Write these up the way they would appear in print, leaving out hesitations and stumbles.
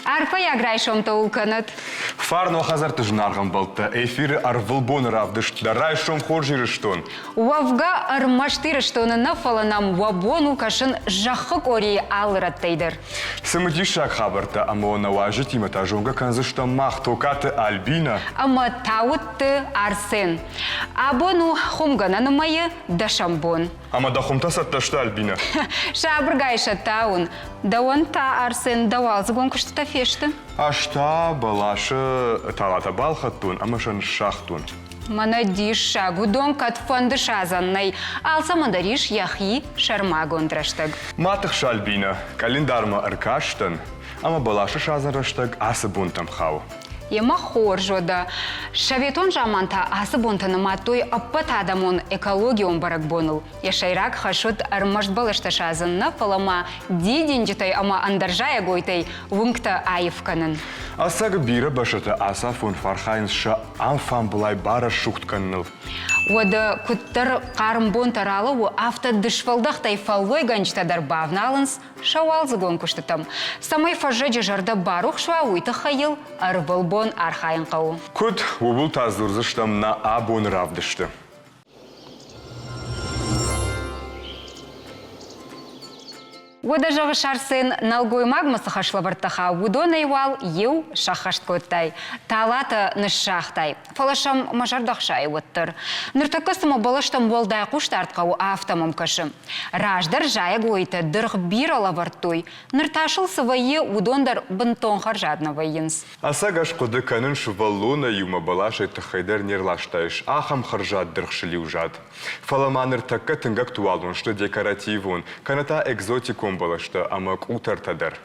Арпа яграйшом то улканат. Фарно хазарты жнарган балта, эфиры арвылбон равдышт, да райшом хоржирыштон. Уавга армаштырыштоны нафала нам вабону кашын жахык ори алыраттайдыр. Самытишак хабарта, ама она важит им это жонга канзышта мах токаты Альбина. Ама таутты Арсен. Абону хумгананы майы дашамбон. Ама да хумта сатташта Альбина. Шабыргайша таун. Да он та Арсен давал загон кушта фешты. Ашта балашы талата балхаттун, ама шан шахтун. Манадиш шагудон кат фонды шазаннай. Алса мандариш яхи шарма гондраштаг. Матых Альбина, календарма аркаштан, ама балашы шазан раштаг асы бунтам хау. Ема хоржода. Шаветон жаманта асы бунтаны матой аппат адамон экологион барак бонул. Яшайрак хашут армашт балышта шазанна палама дидинджитай ама андаржая гойтай вунгта айфканын. Асага бира башата аса фон фархайнс ша анфан булай бара шухтканныл. Ода куттар қарымбон таралы у авто дышвалдақтай фаллой ганчтадар бавналынс шауал загон куштытым. Самай фажеджи жарда барух шуа уйта хайыл арбылбон архайын қау. Кут убыл таздурзыштам на абон равдышты. Ода жағы шарсын налгой магмасы хашлабыртаха удон айвал ев шахашт көттай. Талаты нышшахтай. Фалашам мажардақшай өттір. Нұртакысымы болыштым болдай құштартқау автомым кышым. Раждар жая гойты дырғы бір алавартой. Нұрташыл сывайы удондар бынтон харжадна вайынс. Асагаш қуды канын шывалуна юма балашай тахайдар нерлаштайш. Ахам харжад дырғшили ужад. Фалама нұртакка тынгак туалун, что декоративун. Каната экзотикум балашта, ама кутартадар.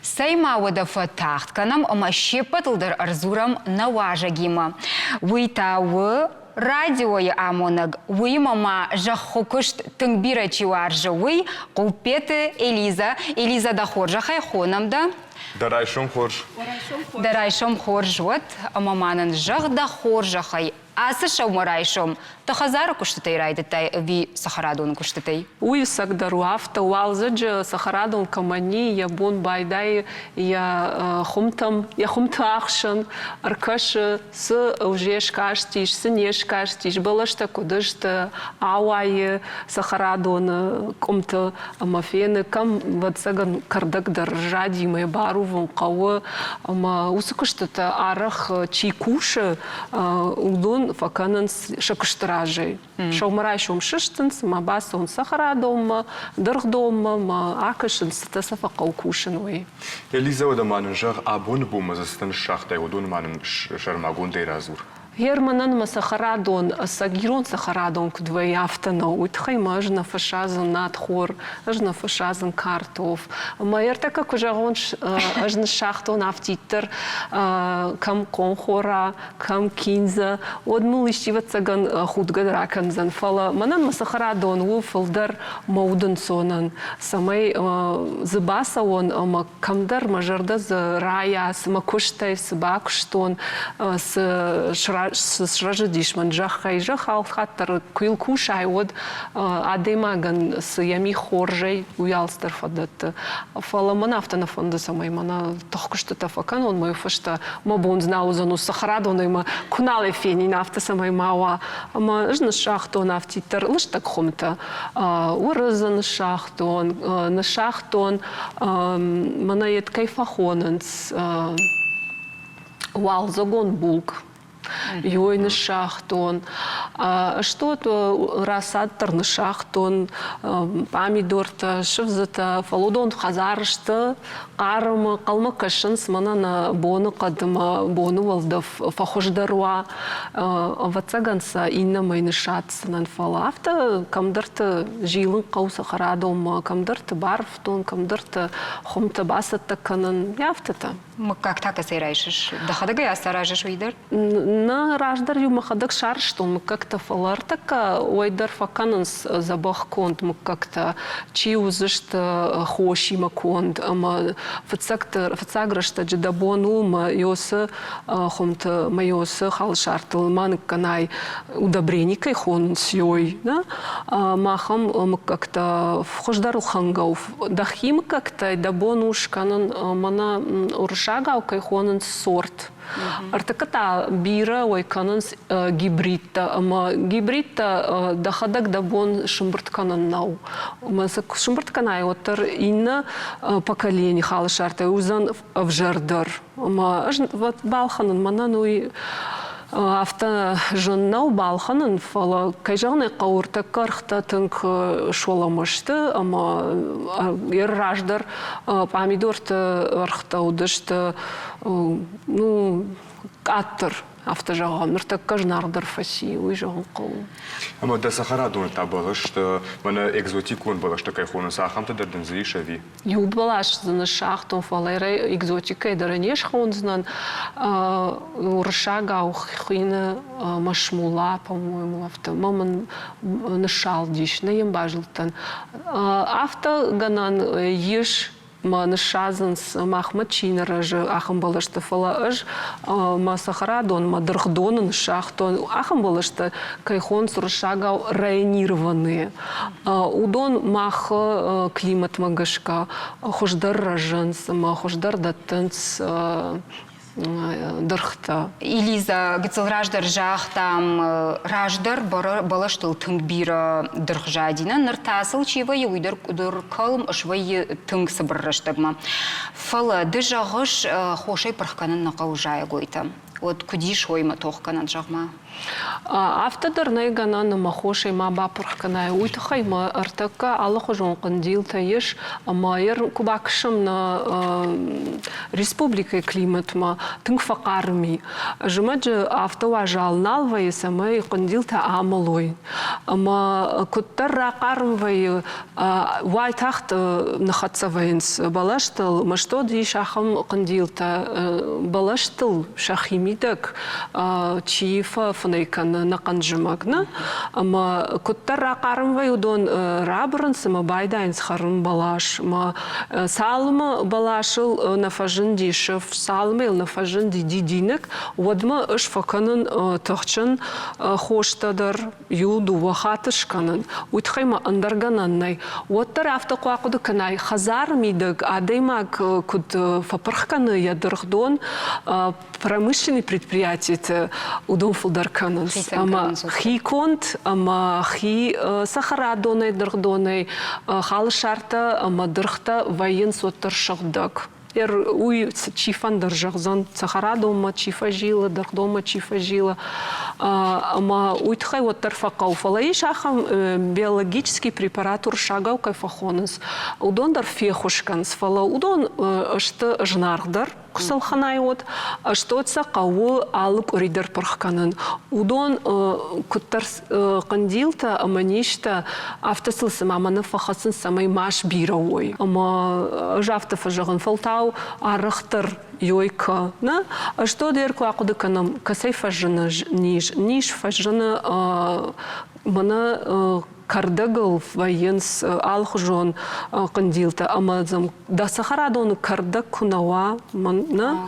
Сайма ода фатахт, канам ама щепатылдар арзурам наважагима. Вуйтауы радиоя амонаг, вуймама жахокышт тыңбирачиу аржауй, кулпеты Элиза да хоржа хайхонам да. Дарайшом хорж. Дарайшом хорж вот, амаманын жах да хоржа хай. Асы шаумарайшом, то хазару куштытай райдытай, ви сахарадун куштытай. Уй сагдару авто уалзаджа сахарадун камани, я бун байдай, я хумта ахшан, аркаша с уже шкаштиш, с не шкаштиш, балашта кудышта, ауай сахарадун, комта мафены, кам ватсаган кардак даржади, мы бару вон кау, усукуштата арах чайкуша, удун факанан шакштражей. Шаумарайшум шиштенс, мабаса он сахарадом, дырхдом, акашен стасафа каукушенуй. Элиза одаманын жах абон бумазастан шахтай удун манын шармагун дейразур. Германан сахарадон, сагирон сахарадон кудвей автоно, уйтхай мажна фашазан надхор, ажна фашазан картоф. Майерта как уже он ажна шахтон автитер, кам конхора, кам кинза, одмул ищивацаган худгадраканзан фала. Манан сахарадон уфалдар мауденсонан, самай зыбаса он камдар мажарда за рая, самакуштай собакштон с сраждиш манжахай жахал хаттар куилкушай од адемаган с ями хоржей уялстер фадат фаламан автона фонда самай мана тохкушта тафакан он мой фашта мабун знау зану сахарадон има кунале фени нафта самай мауа ама жна шахтон автитер лыштак хумта уразан шахтон на шахтон манает кайфахоненс уалзогон булк Йойны шахтон, что-то рассадтарны шахтон, помидорта, шывзата, фалудон хазарышты, қарымы, қалмы кашын сманана боны қадыма, боны валдав фахождаруа, ватсаганса инна майны шатсынан фала. Авто камдырты жилын қаусы қарадом, камдырты барфтон, камдырты хомта басатта канын, яфтата. Как так осайрайшыш? Дахадага я старажыш уйдыр? На мана раждар юмахадак шар, что мы как-то фалартака, ойдар факананс забахконд, мы как-то чиузышта хошима конд, ама фацаграшта джедабону ма йоса хомта майоса халшартл ман канай удобреника хон сьой, да? Махам мы как-то вхождару хангов, дахим как-то дабонуш канан мана уршагау кай хонан сорт. Артаката бира ой кананс гибридта, ама гибридта дахадак дабон шумбрт канан нау. Масак шумбрт канай отыр инна поколение халшарта узан вжардар. Ама вот балханан мана нуй авто жоннау балханын фала кайжаны каурта кархта тынк шоламышты, ама раждар помидорты архта удышты, ну, аттыр автожаган, ныртак кажнардар фаси, уйжаган кау. Ама да Сахара дон табала, что мана экзотикон была, что кайхона сахамта дарден зришави. Ю балаш зана шахтон фалайра экзотика даранеш хонзнан уршага ухина машмула, по-моему, авто маман нашал диш, на ембажилтан. Авто ганан еш ма нышазанс махмат чинаражы ахам балашты фала ыж ма Сахара дон ма дырхдонын шахтон ахам балашты кайхон суршагау районированные. Удон мах климат магашка хождар ражанс ма хождар даттанс дырхта. Илиза гыцылраждар жақтам раждар балаштыл тынг бира дырхжадина ныртасыл чивай уйдар калым ышвай тынг сабырраштагма. Фала дыжағыш хошай пырхканын нақау жая гойта. Вот кудиш ойма тоқканан жағма. Автодар найганан махошай ма бапырхканай уйтахай ма артака аллаху жонқын дилта еш майыр кубакшым на республика климат ма тынг фақарми. Жымаджы автова жалналвай самай қындилта амалой. Ама куттар рақармвай вайтахт нахатсавайнс балаштыл машто диш ахам қындилта балаштыл шахимидак чифа фанайкан нақанжымагна. Ама куттар рақармвай удон рабрынс ма байдайнс харым балаш. Ма салма балашыл нафажын дишев, салма ил нафажын дидинек. Водма ыш факанын тахчын хоштадар юду вахатышканын. Уйтхайма андаргананнай. Оттар автоқуақуды канай хазар мидык адаймак куд фапырхканы ядырхдон промышленный предприятие удон фулдарканыз. Ама хи конт, ама хи Сахара донай дырхдонай халы шарта ама дырхта воен соттар шагдак. Уй чифан дыржағзан Сахара дома чифа жила, дырхдома чифа жила. Ама уйтхай оттар фақау. Фалаиш ахам биологический препарат уршагау кайфахоныз. Удон дар фехушканыз. Фала удон ашты жнаргдар. Кусалханай от, что отса кау алык уридер пырхканын. Удон куттар кандилта аманишта автосылсым аманы фахасын самай маш бирауой. Ама жавта фажаган фалтау арахтар йойка. Что дер куакуды канам касай фажана ниш фажана мана кардагал военс алхужон кандилта амазам да Сахара дон кардак кунава манна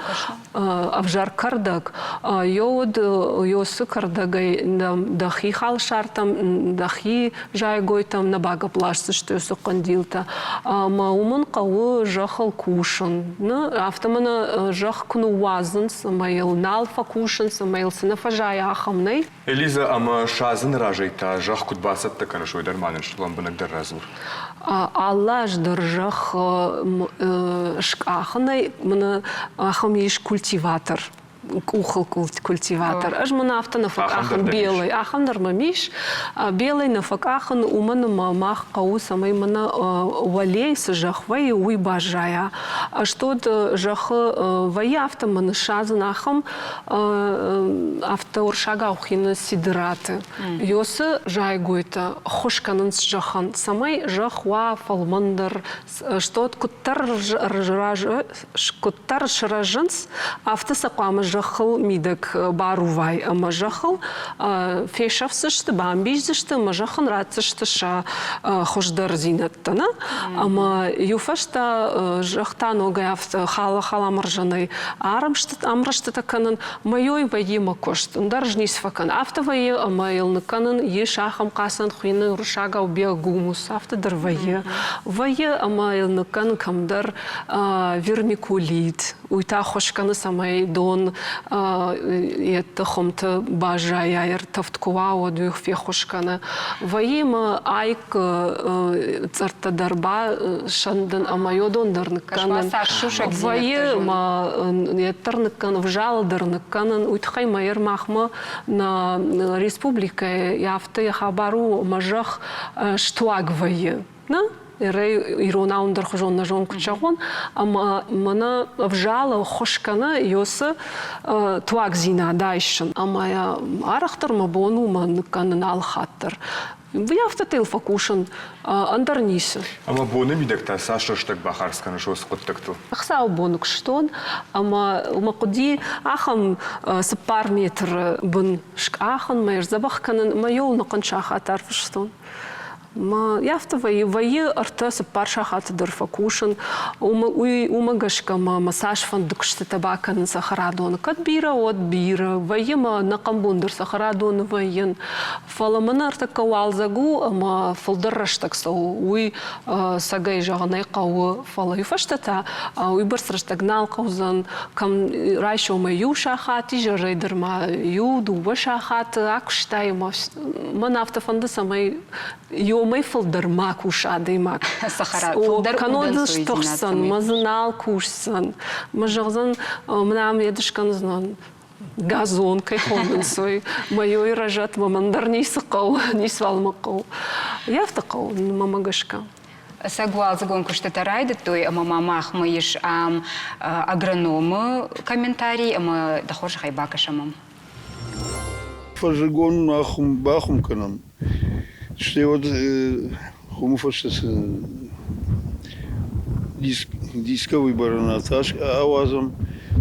авжар кардак йод йосы кардагай дахи хал шартам дахи жайгой там на бага плашсы что йосы кандилта мауман кау жахал кушан на автомана жах кунувазын самаил налфа кушан самаил сынафажая ахамней. Элиза ама шазын ражайта жах кутбасат такана шойдар манын шулам бынагдar разур. Аллаш дыржах шкаханай мына ахам еш культиватор. Ухал культиватор. Аж мана авто на факахан белый. Ахан дармамиш. Белый на факахан умана мамах кау самай мана валей сажах вай уй бажая. А что жах вай авто мана шазан ахам авто уршага ухина сидраты. Йосы жайгуйта хошканын жахан. Самай жах ва фалмандар. Что куттар шражанс авто саквама жах мажахал мидек барувай мажахал фешавсышты бамбиждышты мажахан ратсышты ша хождар зинаттана ама юфашта жахтан огаяфт халамаржаной амрашты таканын майой вайима кошт даржнис факан автовае амайл канын ешахам касан хуйны рушага убия гумус автодар вае вае амайл кан камдар вермикулит уйта хошканы самай дон это хомта бажаяр тафткуа одух фехошканы ваима айк царта дарба шандан амайодон дарныканын вае ма еттерныкан вжалдырныканын уйтхай майер махма на республика яфты хабару мажах штуаг вае на Ирона ундер хожон на жон кучагон, ама мана вжала хошкана йосы туак зина дайшын. Ама я арахтар мабону ман канал хаттар. Я автотел фокушен андарнисы. Ама боны мидекта Саша штак бахарскана шос коттекту. Ахсау бонук штон, ама умакуди ахам с пар метр бун шкахан майр забахканан майол на кончах атарфштон. Ма яфтовые вае артасы парша хаты дырфакушен, умагашка массаж фандукшты табакан сахарадон, кат бира от бира, вае ма накамбундыр сахарадон ваен, фаламан артака валзагу, ма фалдырраш таксо, уй сагай жағанай қауы фала юфаштата, уй барсраштагнал қаузан, кам райшо ма ю шахати, жарайдыр ма ю дуба шахаты, акуштай ма нафтафанды самай Май фалдар мак ушады мак. Сахара. Каноды штохсан, мазынал кушсан. Мажағзан мнам едішкан знан. Газон кайхонын сой. Майой ражат мамандар нейсы қау, нейсы валмы қау. Яфты қау, мамагашка. Сагуал загон куштата райды, той мамах маиш агрономы комментарий, ама дахожа хайбака шамам. Фажигон нахум бахум канам. Что вот хумуфашес дисковый баранаташ авазом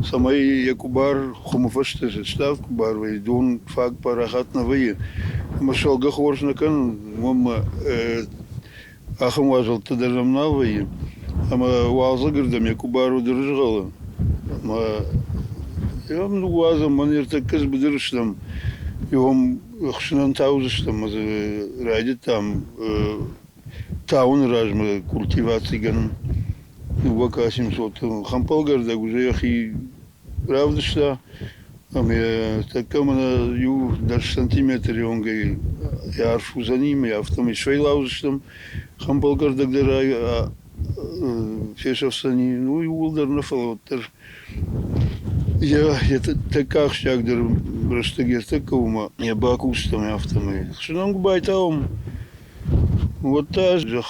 самай якубар хумуфашес штав кубар вейдун фак парахат на вее машал гахворшна кан мама ахам важал тадажам на вее ама ваза гырдам якубару держала ама я ну вазам манер так бдырштам Йом хшинан таузыштам, ради там таун ражмы культивации ганам. Уака 700 хампалгарда уже яхи правда что, а мне такая мана ю даже сантиметр йонгай я арфу за ними, я в том и швейлаузыштам хампалгарда где фешавсани, ну и улдар нафалоттер. Я таках щагдер браштагер такаума я бакустам автомы. Шнонг байтаум. Вот та же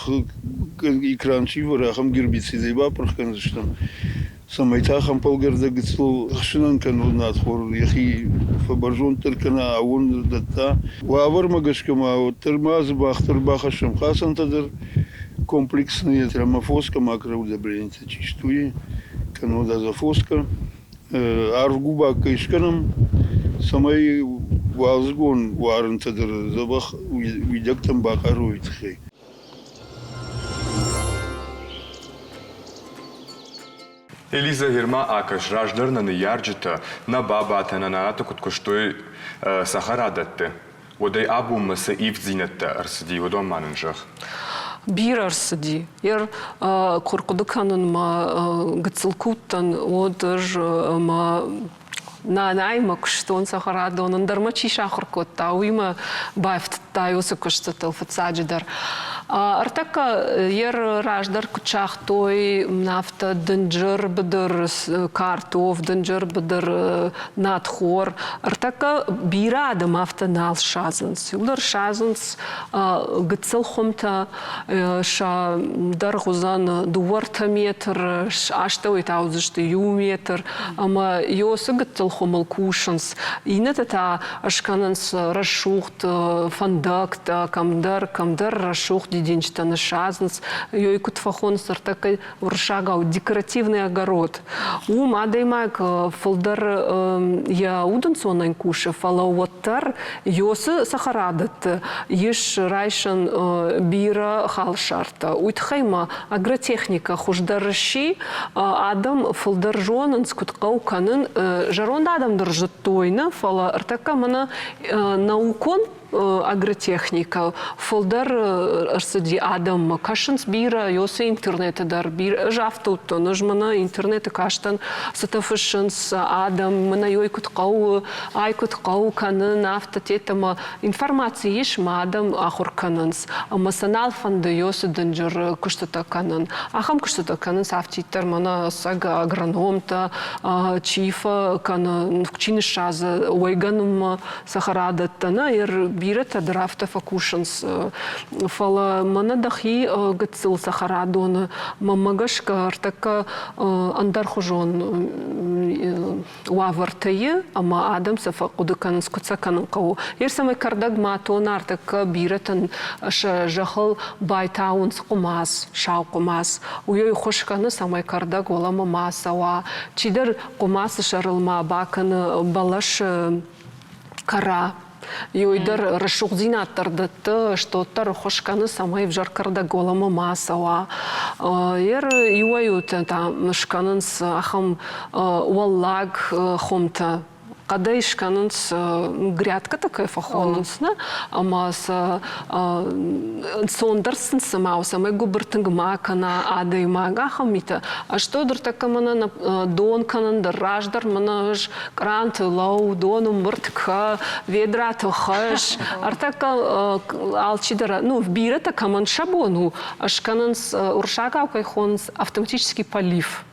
экранчи варахам гербицидой бапрахкан заштам. Самайтахам полгарда гцл шнонкан надхор яхи фабаржон теркана авон дата. Вавар магашкама вот термаз бахтер бахашам хасан тадер комплексные трамофоска макроудобрение чистуи канода зафоска. Аргуба кайшканам самай вазгон варен тадыр забах видяктам бахаруит хей. Элиза Герма акаш раждарна на ярджита на бабата на ната куткоштой сахарадатте. Одай абу маса ивзинатта арсади одон манынжах. Бирарсыди. Ер куркудыканын ма гыцылкуттан одыр ма найма куштон сахарады онын дармачи шахыркотта уйма байфтта юсы куштатыл фацаджидар. Артака ер раждар кучах той нафта дынджыр быдыр картоф, дынджыр быдыр надхор. Артака бирады мафта нал шазынс. Улар шазынс гыцыл хомта ша дар гузан дуарта метр, ашта уйтаузышты ю метр. Ама йосы гыцыл хомыл кушынс. Инет это ашканынс рашухт, фандакт, камдар рашухт, дидинчтаны шазынс. Йой кутфахон сартакай варшага декоративный огород. У мадаймак фолдер я уденсонен куше, фала уаттар йосы сахарадат, еш райшан бира халшарта. Уйтхайма агротехника хуждарши адам фолдер жонен скуткау канын жаронда адам держит тойна, фала артака мана наукон агротехника. Фолдер арсади адам кашинс бира йосы интернета дар бира жафтут нажмана интернета каштан сатафышинс адам мана йойкуткау айкуткау канын автотетама информация еш мадам ахур канынс масанал фанды йосы денджер куштата канын ахам куштата канын сафтитер мана сага агрономта чифа канын чинишаза ойганум сахарадаттана ер бирата драфта факушенс фала мана дахи гцил сахарадон мамагашка артака андар хужон вавартае ама адам сафакуды канын скутса канын кау ерсамай кардаг матон артака биратан жахал байтаунс кумас шау кумас уйой хошканы самай кардаг олама масава чидер кумас шарылма баканы балаш кара Йойдер расшугдинаттарды, что тар хошканы самай в жаркарда голама масава. Ер юают там шканынс ахам валлаг хомта. Когда ишканынс грядка такая фахонынс, ама с сондерсен самау, самай губертинг макана адай магахам мита. А что дар така мана дон канан дар раждар мана ж крант лау дону мртка ведра тохаш. Артака алчидара, ну в бира така ман шабону, ашканынс уршага кайхонс автоматический полив.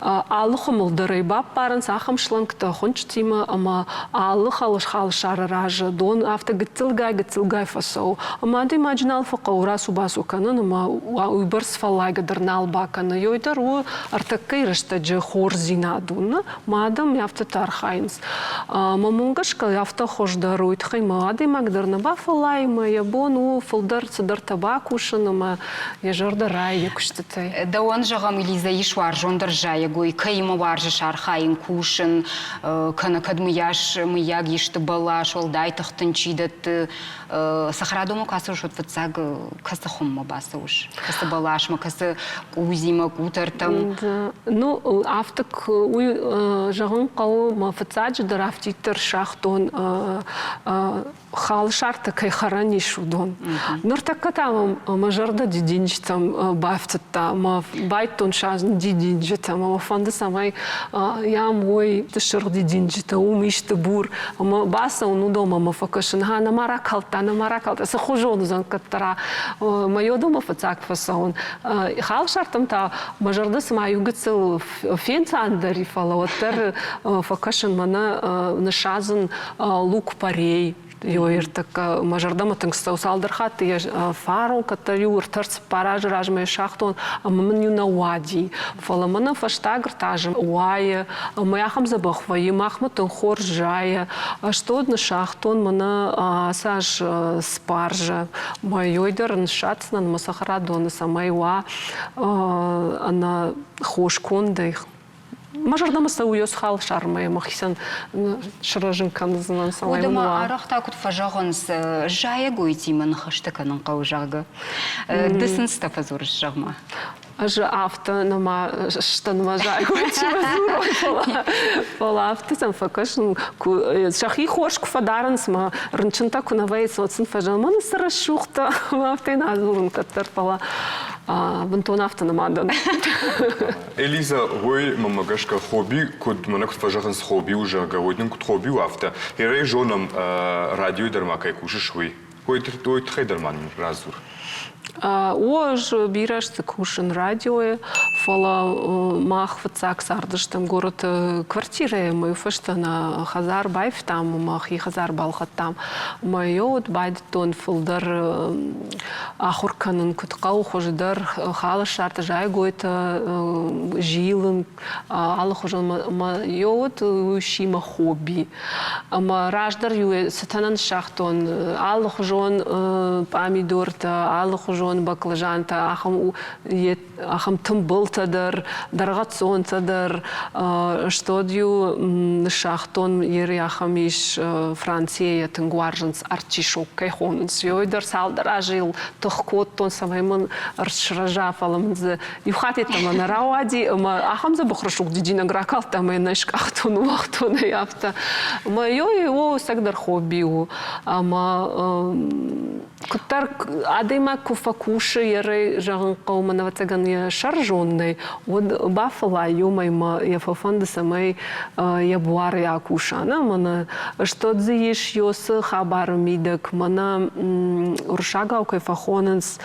Аллахамыл дарайба паранс ахам шлангта хончтима ама аллах халшара ража дон авто гцилгай фасау ама ди маджинал фақаура субасу канан ама уйбарс фалайга дарнал бакана йойдар у артакай раштаджа хорзина дун мадам яфта тархайнс мамунгашка яфта хождаруит хайма ади магдарна ба фалайма ябон у фалдар цадар табакушан ама яжардарай якуштатай да он жагам Элиза ишвар жондаржа его и кайма варжа шархайн кушен кана кадмияш мияг ишты бала шолдай тахтанчидат сахарадому касу шот ватсаг касахумма баса уж каса балашма каса кузима кутартам ну автак уй жаган кау мафацадж драфтитер шахтон хал шарта кай харани шудон нур таката мажарда дидинч там бафтата ма байтон шазн дидинч там ма фанда самай я мой тшер дидинч та умиште бур ма баса уну дома ма факашн ха на маракалта са хожон зан каттара майо дома фацак фасон хал шартам та мажарда самай угцел фенцандари фалаватер факашн мана на шазн лук парей Йоир так мажардама тыңстау салдырхат я фарон катарю уртарс параж ражмай шахтон амманю на вади фаламана фаштагр тажем уая маяхам забахвай махматон хоржая что на шахтон мана саж спаржа майойдер ншатснан масахарадон самайва она хошкондей Мажардама сауйос хал шармай махисан шражин канзан самай муа. Удама арахта кут фажагонс жая гуйтиман хаштаканан каужага. Десен стафазур жагма. Ажа авто нама штанма жая гуйтиман фала авто сам факашн шахи хошку фадаранс ма рынчынта кунавай социн фажалман сарашухта авто назурун каттар фала вантон авто намадан. Элиза, вы мамагашка хобби, куд манак фажаханс хобби уже говорим, куд хобби у авто. И рей жонам радио дармакай кушаш вы. Ой, ты дарман разур. Ож бираш кушен радио, фала махвацак сардыштам город квартиры мы фашта на Хазар байф там махи Хазар балхат там майот байдтон фулдар ахурканын куткау хождар хала шарта жай гойта жилын алы хожан майот шима хобби ама раждар ю сатанан шахтон алы хожон помидорта алы хожон баклажан та ахам тымбыл тадыр, даргатсон тадыр, штодью шахтон ери ахам иш Франция тынгуаржанс артишок кайхонс. Йойдер салдар ажил тохкот тон самаймын аршража фаламзы. Юхати там на рауади, ахам за бухрашук дидина гракал там и на шкахтон вахтон яфта. Моё его сагдар хоббиу. Ама кутар адема куфакуши еры жагын каумана вацаган я шаржонный. Вот бафала юмайма я фафанда самай я буар я кушана. Мана что дзиеш йосы хабар мидок. Мана уршагау кайфахоненс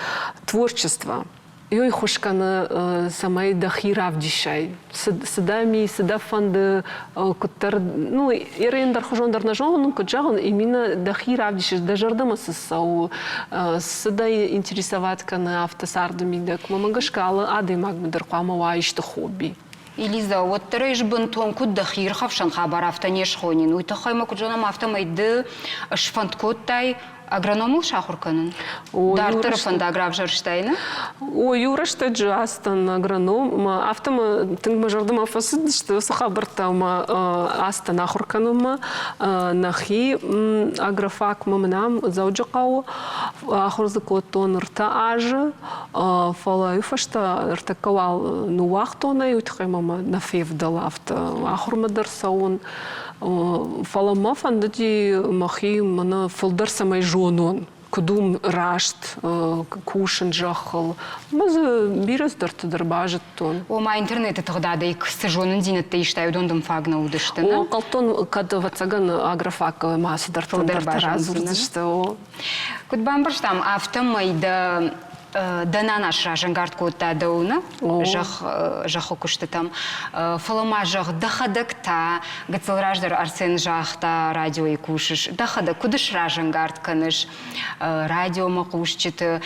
творчество. Йой хошкана самай дахирав дишай. Садами, садафанды, кутар, ну, ирендар хожондар на жон, куджагон именно дахирав дишай. Дажардама сау, садай интересовать на автосардами, так мамагашкала, ады магмадар квамава ишта хобби. Илиза, вот тереш бентон куд дахир хавшан хабар автонеш хонин. Уйта хайма куджанам автомайды шфанткоттай агрономул шахурканын. Дар тарafında аграв жарштайны? О, юрашта джастан агроном, автома тынг жардыма фасыд, что сахабартама астан ахурканума нахи агрофак мамнам зауджакау ахурзакотон рта ажы фала юфашта ртакавал нуахтона ютхаймама нафевдал авто ахурмадар саун фалама фандати махи мана филдер самай жонон кудум рашт кушен жахал мазы бирас дартыдар бажет тон. О ма интернеты тогда да их сжонын динетте иштаю дондым фагна удыштыны. О калтон када вацаган агрофак масы дартын дартаразурдышты. Куд бамбарштам автомайда Данана шражангард кота дауна, жахо кушты там. Фалама жах дахадакта, гацелраждар арсен жахта радио и кушыш. Дахадак, куды шражангард каныш, радио макушчыты,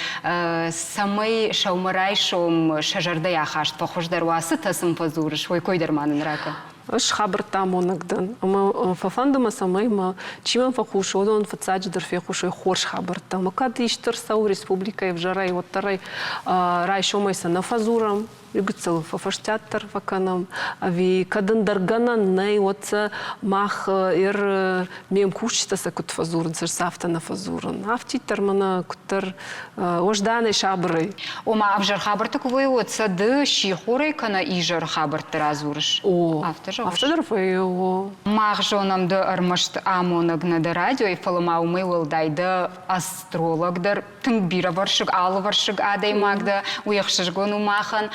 самый шаумарайшом шажардай ахашт, похождар уасы тасым пазурыш, ой койдар манын рака. Аш хабартам онагдан. Ама фафандама самай ма чиман фахуш одон фацач дерфехуш хорш хабартам. Кады иштер сау республика и вжарай вот тарай рай шомайса на фазурам. Югцел фафаштяттар факанам. Ави кадан дарганан най отца мах ир мем кушчита са кут фазурн сер сафта на фазурн. Афтитар мана кутар ожданай шабрай. Ома авжар хабарта кувой отца ды шихорай кана ижар хабарта разурыш. О, автожар файо. Мах жонам ды армашт амонаг на да радио и фалама умай волдай да астролог дар тыңбира варшыг алы варшыг адай магда уяхшыжгону махан.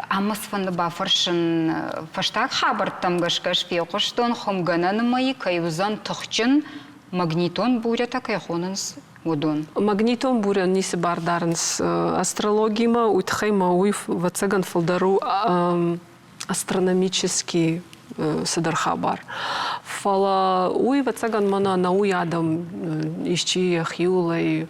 Амас фанда бафаршын фаштак хабартам гашкаш фиокоштон хомганан мои кайвзан тохчын магнитон буря такая хонанс удон. Магнитон буря ниси бардарнс астрологима уйтхайма уйф вацаган фалдару астрономический садар хабар. Фала уй вацаган мана науядам ищи хиулай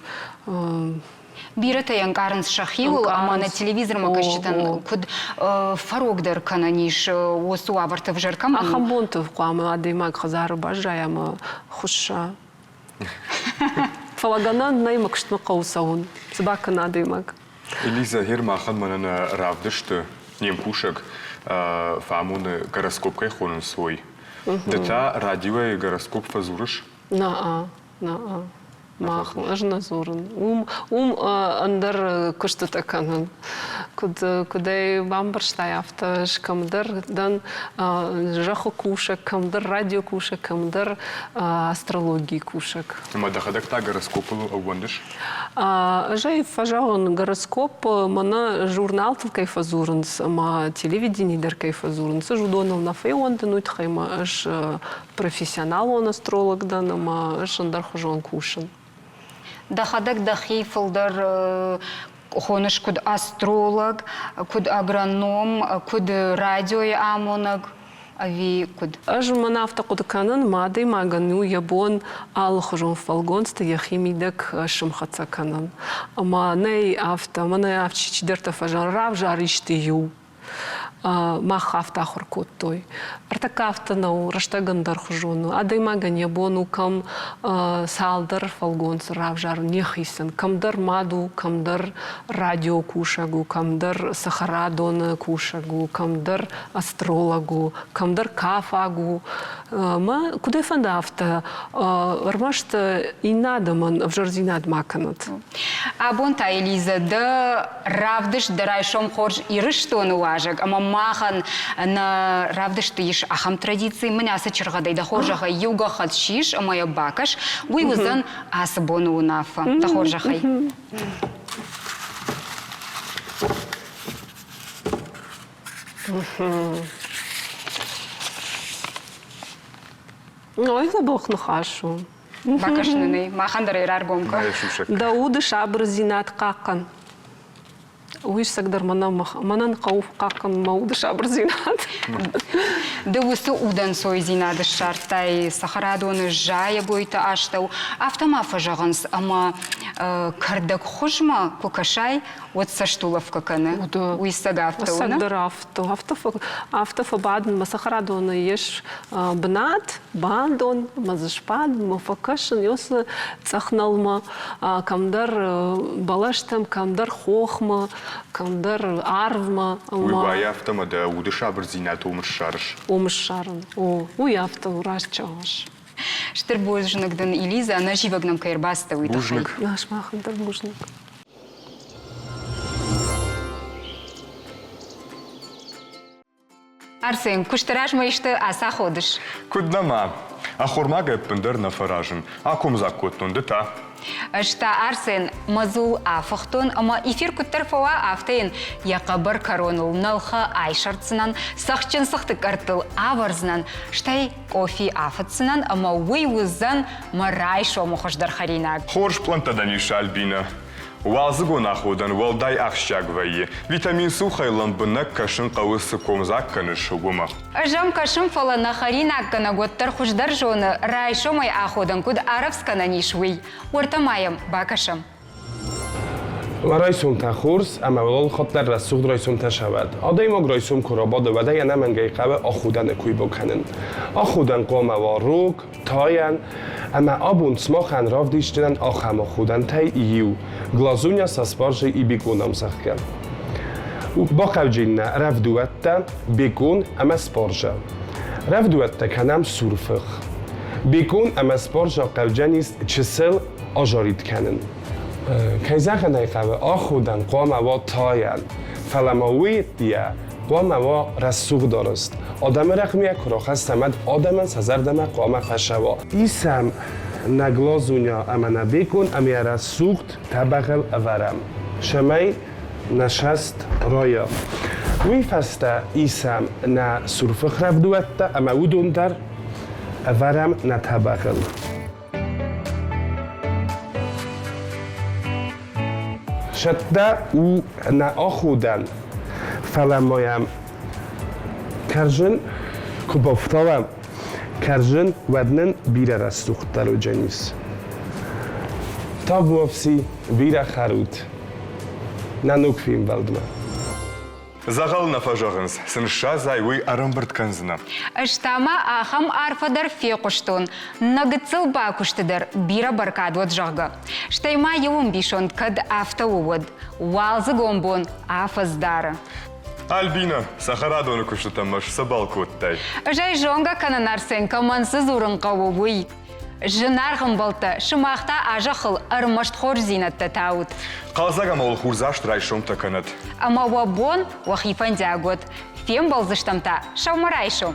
Бирата янгарнс шахиул, ама на телевизор макашчитан куд фарогдар кананиш осу авартов жаркам. Ахамбонтов куама адаймак хазару бажаяма хуша. Фалаганан наймак штма каусаун. Собака адаймак. Элиза Гермахан манана равдышты нем пушек фамуны гороскоп кайхонын свой. Дата радио и гороскоп фазурыш? На. Мах, ажна зорын. Андар кушты таканын. Кудай бамбарштай автош, камдар дан жахо кушак, камдар радио кушак, камдар астрологии кушак. Ма дахадакта гороскопу ауандыш? Жай фажаон гороскоп, мана журнал тылкай фазурынс, ма телевидение дар кай фазурынс. Жудонал на фейонды, ну итхайма аж профессионал он астролог дан, ма аж андар хожон кушан. Дахадак дахи фалдар хоныш куд астролог, куд агроном, куд радио амонаг, ави куд. Аж мана автокудаканан мады магану ябон ал хожон фалгонста яхимидак шумхацаканан. Ама ней авто, мана авчич дерта фажан рав жаришти ю. мах афта хуркуттой. Артакафтанау раштагандар хужуну. Адаймаган ябону кам салдар фалгонс равжар нехисен. Камдар маду, камдар радио кушагу, камдар сахарадон кушагу, камдар астрологу, камдар кафагу. Ма куде фандафта армашт инадаман в жарзинад маканат. Абонта Элиза да равдыш дарайшом хорж ирыштон уважак, ама махан на равдыш тыш ахам традиции меня сочергадай да хоржаха юга хатшиш, ама я бакаш, уйвузан асабону унафа да хоржахай. Ой, забох нахашу. Бакашныны, махан дарайрар гомка. Дауды шабыр зинат какан. Уйсагдар манан қауф какан мауды шабыр зинат. Дывысы удан сой зинады шартай, сахарадоны жая бойты аштау. Автомафа жағынс, ама кардак хужма кукашай, вот саштулов каканы. Уйсага автауна. Сагдар автофа бадын, ма сахарадоны еш бнат, бандон, мазышпад, мафакашын, йосы цахналма, камдар балаштам, камдар хохма, камдар арвма. Уйбай автома да удыша брзинат умыршарыш. Умыршарын. Уй авто урашчағаш. Штыр божныкдын Элиза, она живогнам кайрбаста уйдахай. Бужнык. Наш махандар бужнык. Арсен, куштыраш мыйшты аса ходыш. Куднама. А хурмага пындыр на фаражын. А кумзак коттун дыта. Шта Арсен мазул афахтон, ама эфир күттер фауа афтайын яқабыр коронул налха айшарцынан, сақчын сықтык артыл аварзынан, штай кофе афатсынан, ама уй узан марай шому хошдар харинаг. Хорш плантадан иша Альбина. Уалзыгу находан уалдай ахшагвайи. Витамин сухайлан бынак кашын қауысы комзак каныш угума. Жам кашым фала на харинаг кана готтар хошдар жоны рай шомай аходан куд арабскана нишвый. Ортамаем бакашам. رایسون تا خورس اما ولال خاطر رسوخ رایسون تا شود. آدای ما رایسون کراباد و دای نمنگی قبه آخودن کوی بکنن. آخودن قوم و روک تاین اما آبون سماخن راف دیشتن آخم آخودن تای ایو گلازونیا ساسپارج ای بیگونم سخکن. و با خوجین رف دوت بیگون اما سپارج. رف دوت کنم سرفخ. بیگون اما سپارج قوجنیست چسل آجارید کنن. کیزخ نیقه آخودن قوم و تاین فلماویت دیه قوم و رسوخ دارست آدم رقمیه کراخ سمد آدم سزردم قوم خشوا ایسم نگلازونیا اما نبیکن امی رسوخت طبقل ورم شمی نشست رایا وی فسته ایسم نه سرفخ رفدوته اما او دوندر ورم نطبقل شده او نآخودن فلمایم کرجن کبافتاوم کرجن ودنن بیره رستوخت دلو جنیس تا بوافسی بیره خرود ننوک فیم بلدمه Зағал нафажағыныз, сынша зайвый арымбырт канзына. Штама ахам арфадар фе куштун, нагыцыл ба куштыдар бира баркадвот жағы. Штайма еуым бишон кад автоувод, уалзы гомбон афаздары. Альбина, сахарадоны күштітамаш сабал коттай. Жай жонга кананарсен камансыз урын қауывый. Жынарғым болты, шымақта ажақыл армашт хор зинатты тауыт. Қалзагам ол хурзашт райшом таканат. Ама вабон вахифан дягот. Фем болзыштамта шаумарайшом.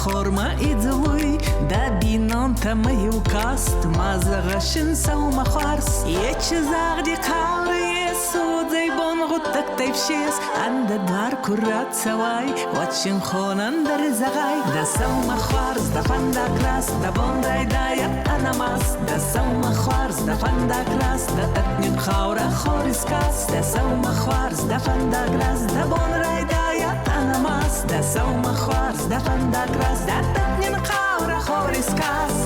خورما ایدوی دبینان تمیو کاست مازغشن سو مخارس یه چیزاق دی قاوی سودی بون غطك تيفشيس عند الدار كرات سواي واتشن خونان در زغاي دا سوما خوارز دا فندا كلاس دا بونداي دايا أنا ماس دا سوما خوارز دا فندا كلاس دا تتنين خاورا خوريس كاس دا سوما خوارز دا فندا كلاس دا بونداي دايا أنا ماس دا سوما خوارز دا فندا كلاس دا تتنين خاورا خوريس كاس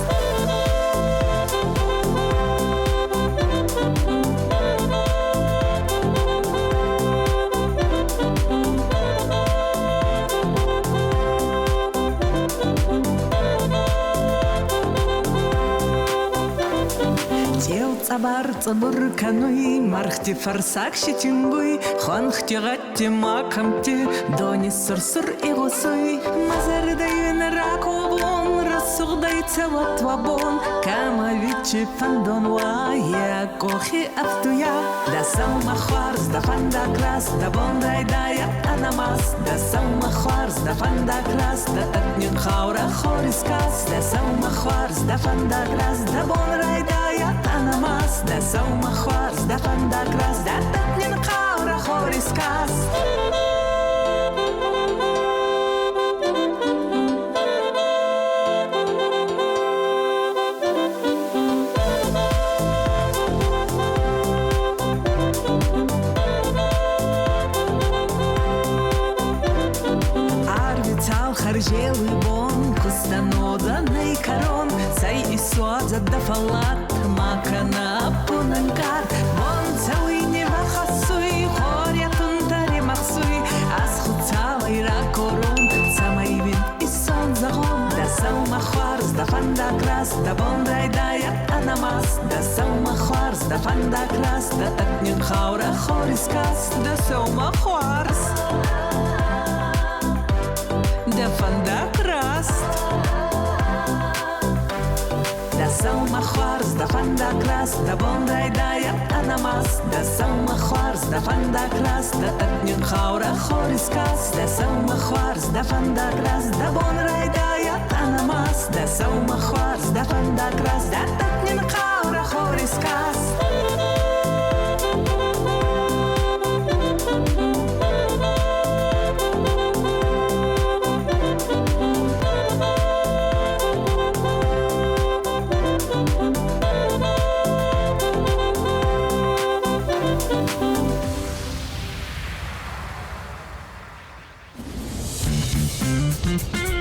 Цабар цабур кануи мархти фарсак шитингуи ханхти гатти макамти дони сурсур игусуи мазардайын ракобон рассугдай цават вабон кама вичи фандон вая кохи автуя да сама хварс да фанда класс да бондай дая анамас да сама хварс да фанда класс да татнин хаура хорискас да сама хварс да фанда класс да бондай дая анамас да сама хварс да фанда класс да татнин хаура хорискас خرجاوي بون كستانودا نيكارون ساي إسوازا دفلات ما كان أبوننكار بون سويني وخصوي خوريا تنتري مخصوي أسخد ساوي راكورون سامي بين إسون زغون دا سوما خوارز دا فاندا كلاس دا بون رايدايا أنا ماس دا سوما خوارز دا فاندا كلاس دا تتنين خاورا خوريس كاس دا سوما خوارز da fanda krast da soma khwarz da fanda krast da bonday daya anamas da soma khwarz da fanda krast da tatnin khawra khoriskas da soma khwarz da fanda krast da bonday daya anamas da soma khwarz da fanda krast da tatnin khawra khoriskas Mm-hmm.